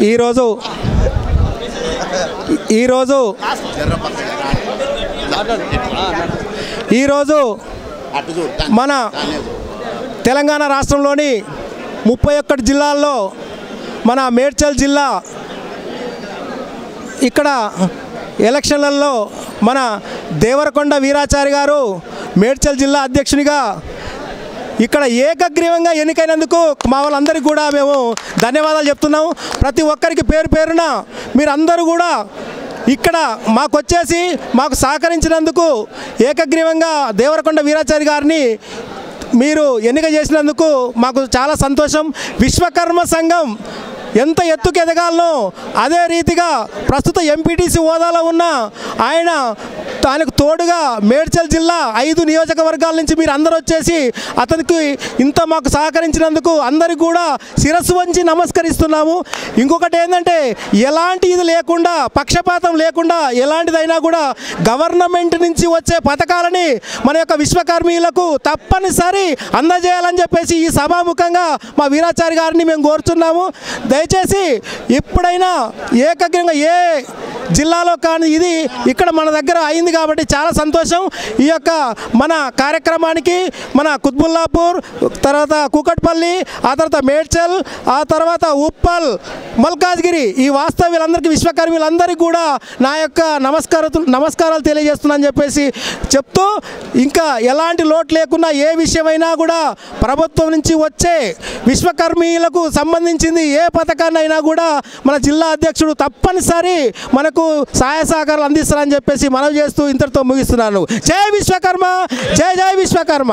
ఈరోజు మన తెలంగాణ రాష్ట్రంలోని 31 జిల్లాల్లో మన మేడ్చల్ జిల్లా ఇక్కడ ఎలక్షన్లలో మన దేవరకొండ వీరాచారి గారు మేడ్చల్ జిల్లా అధ్యక్షునిగా ఇక్కడ ఏకగ్రీవంగా ఎన్నికైనందుకు మా వాళ్ళందరికీ కూడా మేము ధన్యవాదాలు చెప్తున్నాము. ప్రతి ఒక్కరికి పేరు పేరున మీరందరూ కూడా ఇక్కడ మాకొచ్చేసి మాకు సహకరించినందుకు ఏకగ్రీవంగా దేవరకొండ వీరాచారి గారిని మీరు ఎన్నిక చేసినందుకు మాకు చాలా సంతోషం. విశ్వకర్మ సంఘం ఎంత ఎత్తుకు ఎదగాలనో అదే రీతిగా ప్రస్తుత ఎంపీటీసీ హోదాలో ఉన్న ఆయనకు తోడుగా మేడ్చల్ జిల్లా 5 నియోజకవర్గాల నుంచి మీరు అందరూ వచ్చేసి అతనికి ఇంత మాకు సహకరించినందుకు అందరికీ కూడా శిరస్సు వంచి నమస్కరిస్తున్నాము. ఇంకొకటి ఏంటంటే ఎలాంటి ఇది లేకుండా పక్షపాతం లేకుండా ఎలాంటిదైనా కూడా గవర్నమెంట్ నుంచి వచ్చే పథకాలని మన యొక్క విశ్వకర్మీయులకు తప్పనిసరి అందజేయాలని చెప్పేసి ఈ సభాముఖంగా మా వీరాచారి గారిని మేము కోరుతున్నాము. దయచేసి ఎప్పుడైనా ఏకగ్రీవంగా ఏ జిల్లాలో కానీ ఇది ఇక్కడ మన దగ్గర అయింది కాబట్టి చాలా సంతోషం. ఈ యొక్క మన కార్యక్రమానికి మన కుత్బుల్లాపూర్, తర్వాత కూకట్పల్లి, ఆ తర్వాత మేడ్చల్, ఆ తర్వాత ఉప్పల్, మల్కాజ్గిరి ఈ వాస్తవ్యులందరికీ విశ్వకర్మీలందరికీ కూడా నా యొక్క నమస్కారాలు తెలియజేస్తున్నాను చెప్పేసి చెప్తూ ఇంకా ఎలాంటి లోటు లేకుండా ఏ విషయమైనా కూడా ప్రభుత్వం నుంచి వచ్చే విశ్వకర్మీలకు సంబంధించింది ఏ పథకాన్నైనా కూడా మన జిల్లా అధ్యక్షుడు తప్పనిసరి మనకు సహాయ సహకారాలు అందిస్తారని చెప్పేసి మనవి చేస్తూ ఇంతటితో ముగిస్తున్నాను. జై విశ్వకర్మ, జై జై విశ్వకర్మ.